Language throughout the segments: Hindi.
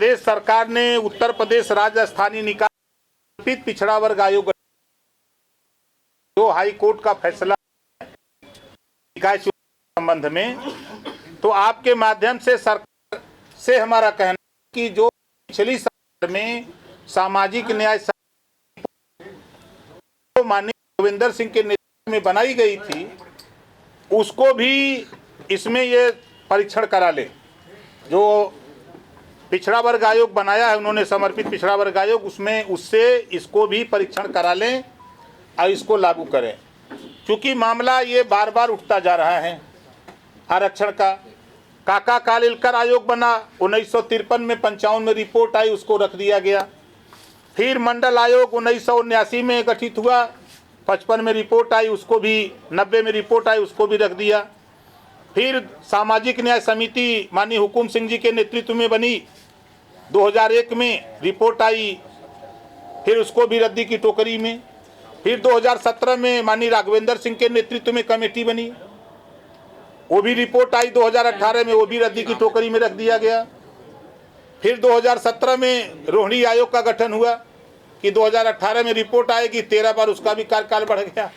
प्रदेश सरकार ने उत्तर प्रदेश राज्य स्थानीय निकाय पिछड़ा वर्ग आयोग जो हाई कोर्ट का फैसला निकाय चुनाव संबंध में, तो आपके माध्यम से सरकार से हमारा कहना है कि जो पिछली सरकार में सामाजिक न्याय माननीय रघुविंदर सिंह के नेतृत्व में बनाई गई थी, उसको भी इसमें ये परीक्षण करा ले। जो पिछड़ा वर्ग आयोग बनाया है उन्होंने, समर्पित पिछड़ा वर्ग आयोग, उसमें उससे इसको भी परीक्षण करा लें और इसको लागू करें, क्योंकि मामला ये बार बार उठता जा रहा है आरक्षण का। काका कालेलकर आयोग बना 1953 में, 55 में रिपोर्ट आई, उसको रख दिया गया। फिर मंडल आयोग 1979 में गठित हुआ, 55 में रिपोर्ट आई, उसको भी 90 में रिपोर्ट आई, उसको भी रख दिया। फिर सामाजिक न्याय समिति माननीय हुकुम सिंह जी के नेतृत्व में बनी, 2001 में रिपोर्ट आई, फिर उसको भी रद्दी की टोकरी में। फिर 2017 में माननीय राघवेंद्र सिंह के नेतृत्व में कमेटी बनी, वो भी रिपोर्ट आई 2018 में, वो भी रद्दी की टोकरी में रख दिया गया। फिर 2017 में रोहिणी आयोग का गठन हुआ कि 2018 में रिपोर्ट आएगी, 13 बार उसका भी कार्यकाल बढ़ गया।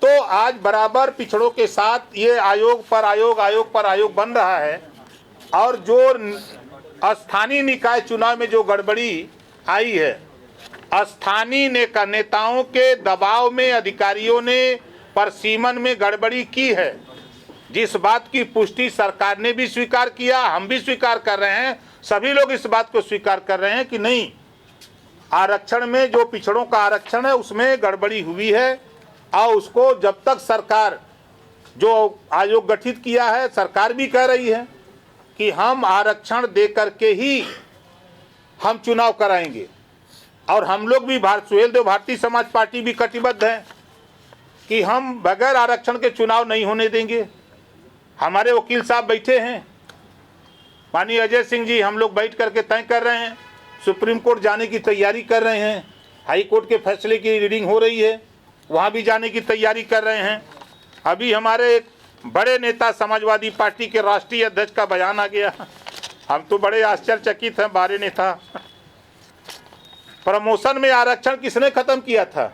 तो आज बराबर पिछड़ों के साथ ये आयोग पर आयोग बन रहा है। और जो स्थानीय निकाय चुनाव में जो गड़बड़ी आई है, स्थानीय नेताओं के दबाव में अधिकारियों ने परसीमन में गड़बड़ी की है, जिस बात की पुष्टि सरकार ने भी स्वीकार किया, हम भी स्वीकार कर रहे हैं, सभी लोग इस बात को स्वीकार कर रहे हैं कि नहीं, आरक्षण में जो पिछड़ों का आरक्षण है उसमें गड़बड़ी हुई है। और उसको जब तक सरकार जो आयोग गठित किया है, सरकार भी कह रही है कि हम आरक्षण दे करके ही हम चुनाव कराएंगे। और हम लोग भी सुहेल देव भारतीय समाज पार्टी भी कटिबद्ध है कि हम बगैर आरक्षण के चुनाव नहीं होने देंगे। हमारे वकील साहब बैठे हैं, माननीय अजय सिंह जी, हम लोग बैठ करके तय कर रहे हैं, सुप्रीम कोर्ट जाने की तैयारी कर रहे हैं, हाई कोर्ट के फैसले की रीडिंग हो रही है, वहाँ भी जाने की तैयारी कर रहे हैं। अभी हमारे एक बड़े नेता समाजवादी पार्टी के राष्ट्रीय अध्यक्ष का बयान आ गया, हम तो बड़े आश्चर्यचकित हैं। बारे नेता, प्रमोशन में आरक्षण किसने खत्म किया था?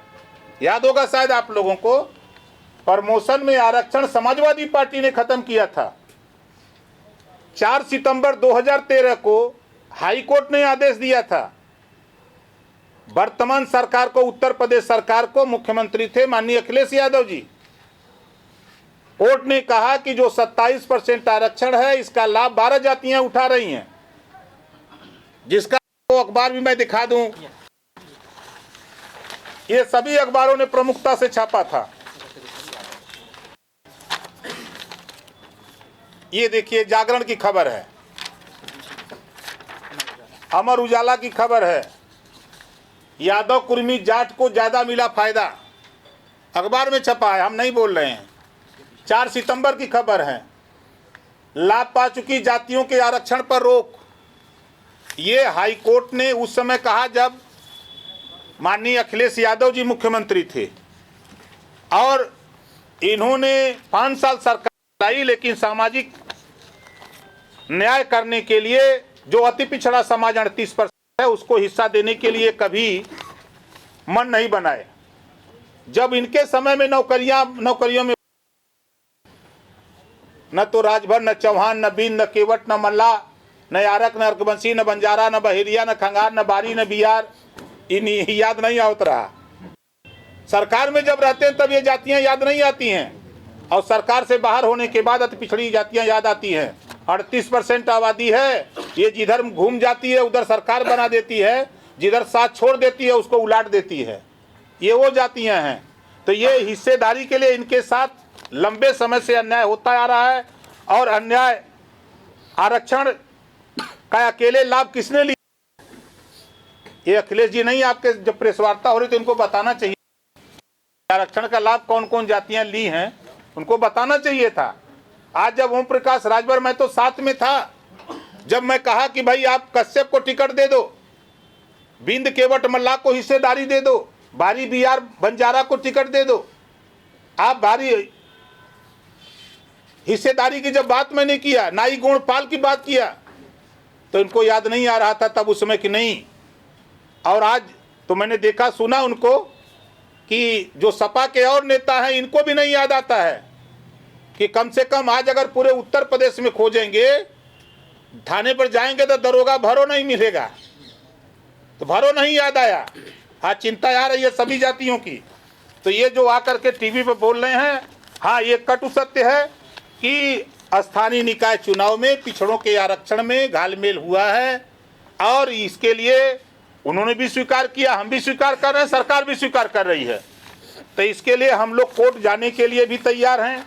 याद होगा शायद आप लोगों को, प्रमोशन में आरक्षण समाजवादी पार्टी ने खत्म किया था। 4 सितंबर 2013 को हाई कोर्ट ने आदेश दिया था। वर्तमान सरकार को, उत्तर प्रदेश सरकार को, मुख्यमंत्री थे माननीय अखिलेश यादव जी, कोर्ट ने कहा कि जो 27% आरक्षण है इसका लाभ 12 जातियां उठा रही हैं, जिसका तो अखबार भी मैं दिखा दूं, ये सभी अखबारों ने प्रमुखता से छापा था। ये देखिए, जागरण की खबर है, अमर उजाला की खबर है, यादव कुर्मी जाट को ज्यादा मिला फायदा, अखबार में छपा है, हम नहीं बोल रहे हैं। 4 सितंबर की खबर है, लाभ पा चुकी जातियों के आरक्षण पर रोक। ये हाई कोर्ट ने उस समय कहा जब माननीय अखिलेश यादव जी मुख्यमंत्री थे, और इन्होंने 5 साल सरकार चलाई, लेकिन सामाजिक न्याय करने के लिए जो अति पिछड़ा समाज 38% है उसको हिस्सा देने के लिए कभी मन नहीं बनाए। जब इनके समय में नौकरियों में न तो राजभर, न चौहान, न बीन, न केवट, न मल्ला, न यारक, न अर्कवंशी, न बंजारा, न बहेरिया, न खंगार, न बारी, न बिहार, इन याद नहीं आवत रहा। सरकार में जब रहते हैं तब ये जातियां याद नहीं आती हैं, और सरकार से बाहर होने के बाद अति पिछड़ी जातियां याद आती हैं। 38% आबादी है, ये जिधर घूम जाती है उधर सरकार बना देती है, जिधर साथ छोड़ देती है उसको उलाट देती है, ये वो जातियां हैं। तो ये हिस्सेदारी के लिए इनके साथ लंबे समय से अन्याय होता आ रहा है। और अन्याय आरक्षण का अकेले लाभ किसने लिया? ये अखिलेश जी नहीं, आपके जब प्रेस वार्ता हो रही तो इनको बताना चाहिए आरक्षण का लाभ कौन कौन जातियां ली हैं, उनको बताना चाहिए था। आज जब ओम प्रकाश राजभर, मैं तो साथ में था जब मैं कहा कि भाई आप कश्यप को टिकट दे दो, बिंद केवट मल्ला को हिस्सेदारी दे दो, बारी बिहार बंजारा को टिकट दे दो, आप बारी हिस्सेदारी की जब बात मैंने किया, नाई गोणपाल की बात किया, तो इनको याद नहीं आ रहा था तब उस समय कि नहीं। और आज तो मैंने देखा सुना उनको कि जो सपा के और नेता हैं इनको भी नहीं याद आता है कि कम से कम आज अगर पूरे उत्तर प्रदेश में खोजेंगे, थाने पर जाएंगे तो दरोगा भरो नहीं मिलेगा, तो भरो नहीं याद आया। हाँ, चिंता आ रही है सभी जातियों की। तो ये जो आकर के टीवी पर बोल रहे हैं, हाँ ये कटु सत्य है कि स्थानीय निकाय चुनाव में पिछड़ों के आरक्षण में घालमेल हुआ है और इसके लिए उन्होंने भी स्वीकार किया, हम भी स्वीकार कर रहे हैं, सरकार भी स्वीकार कर रही है। तो इसके लिए हम लोग कोर्ट जाने के लिए भी तैयार हैं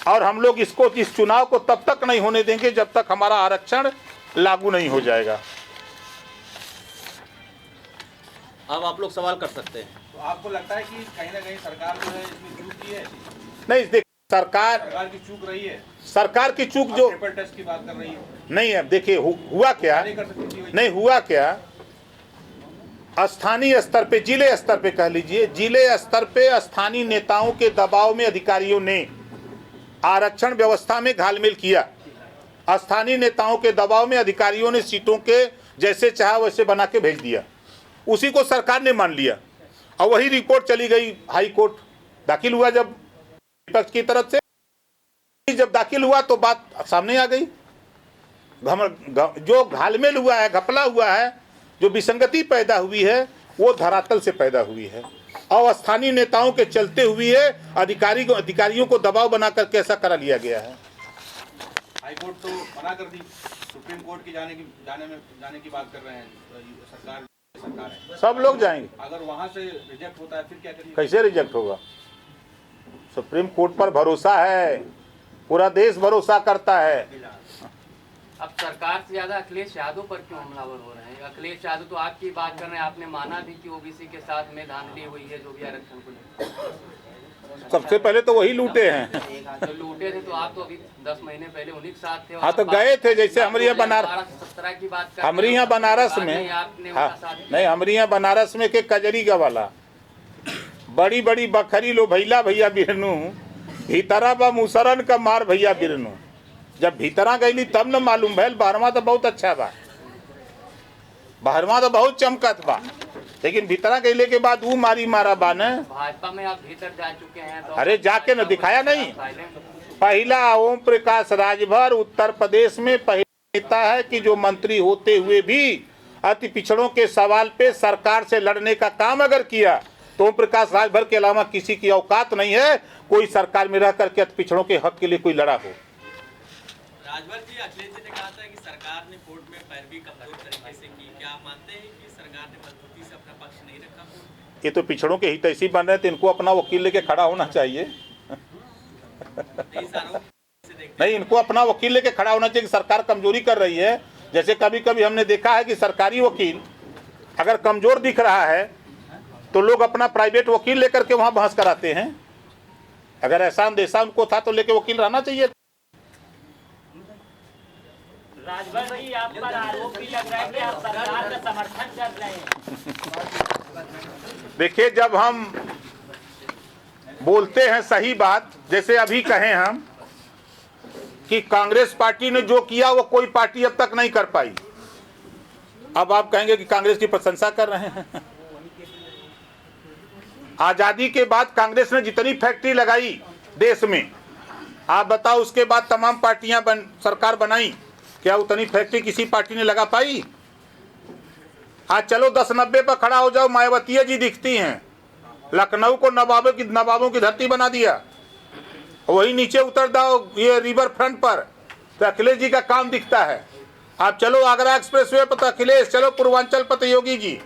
और हम लोग इसको इस चुनाव को तब तक नहीं होने देंगे जब तक हमारा आरक्षण लागू नहीं हो जाएगा। अब आप लोग सवाल कर सकते हैं। तो आपको लगता है कि कहीं ना कहीं सरकार जो है इसमें चूक की है? नहीं, देखिए सरकार की चूक रही है। सरकार की चूक जो पेपर टेस्ट की बात कर रही है नहीं है। देखिए हुआ क्या, नहीं हुआ क्या, स्थानीय स्तर पे, जिले स्तर पे कह लीजिए, जिले स्तर पे स्थानीय नेताओं के दबाव में अधिकारियों ने आरक्षण व्यवस्था में घालमेल किया। स्थानीय नेताओं के दबाव में अधिकारियों ने सीटों के जैसे चाहा वैसे बना के भेज दिया। उसी को सरकार ने मान लिया और वही रिपोर्ट चली गई हाई कोर्ट। दाखिल हुआ जब विपक्ष की तरफ से, जब दाखिल हुआ तो बात सामने आ गई। जो घालमेल हुआ है, घपला हुआ है, जो विसंगति पैदा हुई है वो धरातल से पैदा हुई है और स्थानीय नेताओं के चलते हुई है। अधिकारियों को दबाव बना करके ऐसा करा लिया गया है। हाई कोर्ट तो मना कर दी, सुप्रीम कोर्ट की जाने की बात कर रहे हैं। सरकार है, सब लोग जाएंगे। अगर वहां से रिजेक्ट होता है फिर क्या करिए? कैसे रिजेक्ट होगा? सुप्रीम कोर्ट पर भरोसा है, पूरा देश भरोसा करता है। अब सरकार से ज्यादा अखिलेश यादव पर क्यों हमलावर हो रहे हैं? अखिलेश यादव तो आपकी बात कर रहे हैं, आपने माना भी कि ओबीसी के साथ में धांधली हुई है जो भी आरक्षण को लेकर। सबसे पहले तो वही लूटे हैं। तो लूटे थे तो आप तो अभी 10 महीने पहले उन्हीं के साथ थे। हाँ तो गए थे, जैसे हमारे यहाँ बनारस, 17 की बात हमारे यहाँ बनारस में, हाँ नहीं हमारे यहाँ बनारस में के कजरीगा वाला बड़ी बड़ी बखरी लो भैला भैया बिरनू भीतरा बा मुसरन का मार भैया बिरनू। जब भीतरा गईली तब न मालूम भैल। बाहरवा तो बहुत अच्छा बा, बाहरवा तो बहुत चमकत बा, लेकिन भीतरा गईले के बाद वो मारी मारा बा न। भाजपा में आप भीतर जा चुके हैं तो अरे जाके न दिखाया नहीं। पहला ओम प्रकाश राजभर उत्तर प्रदेश में पहला नेता है कि जो मंत्री होते हुए भी अति पिछड़ों के सवाल पे सरकार से लड़ने का काम अगर किया तो ओम प्रकाश राजभर के अलावा किसी की औकात नहीं है कोई सरकार में रह करके अति पिछड़ों के हक के लिए कोई लड़ा हो। राजभर जी, अखिलेश जी ने कहा था कि सरकार ने कोर्ट में पैरवी कमजोर तरीके से की। क्या आप मानते हैं कि सरकार ने मजबूती से अपना पक्ष नहीं रखा कोर्ट? ये तो पिछड़ों के हितैषी बन रहे थे, इनको अपना वकील लेके खड़ा होना चाहिए। नहीं, इनको अपना वकील लेके खड़ा होना चाहिए कि सरकार कमजोरी कर रही है। जैसे कभी कभी हमने देखा है कि सरकारी वकील अगर कमजोर दिख रहा है तो लोग अपना प्राइवेट वकील लेकर के वहां बहस कराते हैं। अगर ऐसा अंदेशा उनको था तो लेके वकील रहना चाहिए। राजभर जी, आप पर आरोप भी लग रहा है कि आप सरकार का समर्थन कर रहे हैं। देखिए, जब हम बोलते हैं सही बात, जैसे अभी कहें हम कि कांग्रेस पार्टी ने जो किया वो कोई पार्टी अब तक नहीं कर पाई, अब आप कहेंगे कि कांग्रेस की प्रशंसा कर रहे हैं। आजादी के बाद कांग्रेस ने जितनी फैक्ट्री लगाई देश में, आप बताओ उसके बाद तमाम पार्टियां सरकार बनाई, क्या उतनी फैक्ट्री किसी पार्टी ने लगा पाई? आज चलो 10-90 पर खड़ा हो जाओ, मायावती जी दिखती हैं। लखनऊ को नवाबों की धरती बना दिया। वही नीचे उतर जाओ ये रिवर फ्रंट पर तो अखिलेश जी का काम दिखता है। आप चलो आगरा एक्सप्रेसवे पर तो अखिलेश, चलो पूर्वांचल पर तो योगी जी।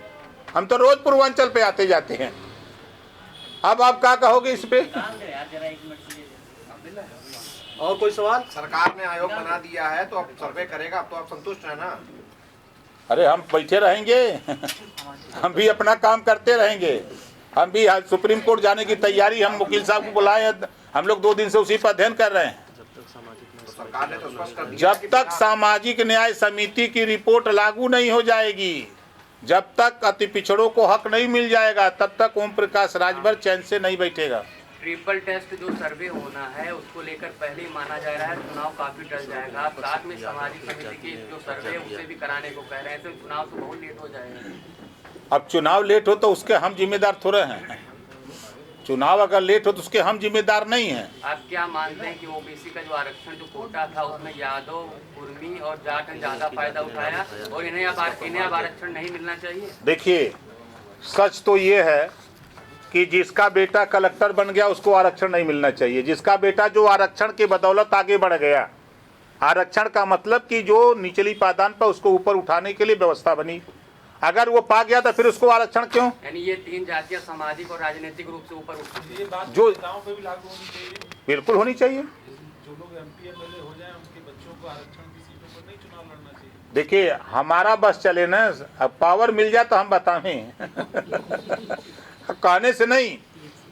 हम तो रोज पूर्वांचल पे आते जाते हैं। अब आप क्या कहोगे इस पे? और कोई सवाल? सरकार ने आयोग बना दिया है तो अब सर्वे करेगा, अब तो आप संतुष्ट है ना? अरे हम बैठे रहेंगे हम भी अपना काम करते रहेंगे। हम भी सुप्रीम कोर्ट जाने की तैयारी, हम वकील साहब को बुलाए हैं, हम लोग 2 दिन से उसी पर अध्ययन कर रहे हैं। सरकार ने तो स्पष्ट कर दिया जब तक सामाजिक न्याय समिति की रिपोर्ट लागू नहीं हो जाएगी, जब तक अति पिछड़ों को हक नहीं मिल जाएगा, तब तक ओम प्रकाश राजभर चैन से नहीं बैठेगा। ट्रिपल टेस्ट जो सर्वे होना है उसको लेकर पहले ही माना जा रहा है चुनाव काफी टल जाएगा। आप साथ में सामाजिक समिति की जो सर्वे है उसे भी कराने को कह रहे हैं, तो चुनाव तो बहुत लेट हो जाएगा। अब चुनाव लेट हो तो उसके हम जिम्मेदार थोड़े हैं। चुनाव अगर लेट हो तो उसके हम जिम्मेदार नहीं हैं। आप क्या मानते हैं कि ओबीसी का जो आरक्षण जो कोटा था उसमें यादव, कुर्मी और जाट ने ज्यादा फायदा उठाया और इन्हें अब आरक्षण नहीं मिलना चाहिए? देखिए, सच तो ये है कि जिसका बेटा कलेक्टर बन गया उसको आरक्षण नहीं मिलना चाहिए। जिसका बेटा जो आरक्षण के बदौलत आगे बढ़ गया, आरक्षण का मतलब कि जो निचली पायदान पर उसको ऊपर उठाने के लिए व्यवस्था बनी, अगर वो पा गया तो फिर उसको आरक्षण क्यों? यानी ये तीन जातियां सामाजिक और राजनीतिक रूप से ऊपर उठती ये बात जो गाँव पे भी लागू होनी चाहिए। बिल्कुल होनी चाहिए। जो लोग MP MLA हो जाएं उनके बच्चों को आरक्षण की सीटों पर नहीं चुनाव लड़ना चाहिए। देखिए, हमारा बस चले ना, अब पावर मिल जाए तो हम बताएं कहने से नहीं।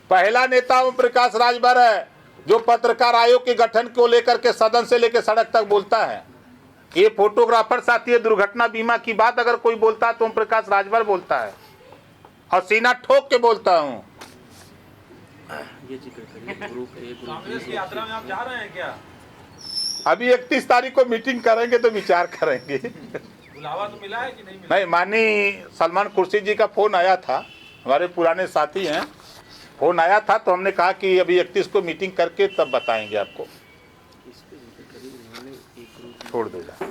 पहला नेता ओम प्रकाश राजभर है जो पत्रकार आयोग के गठन को लेकर के सदन से लेकर सड़क तक बोलता है। ये फोटोग्राफर साथी दुर्घटना बीमा की बात अगर कोई बोलता है तो ओम प्रकाश राजभर बोलता है, और सीना ठोक के बोलता हूँ। कांग्रेस की यात्रा में आप जा रहे हैं क्या? अभी 31 तारीख को मीटिंग करेंगे तो विचार करेंगे। बुलावा तो मिला है कि नहीं मिला? नहीं, माननीय सलमान खुर्शीद जी का फोन आया था, हमारे पुराने साथी हैं, फोन आया था तो हमने कहा कि अभी 31 को मीटिंग करके तब बताएंगे आपको। छोड़ देगा।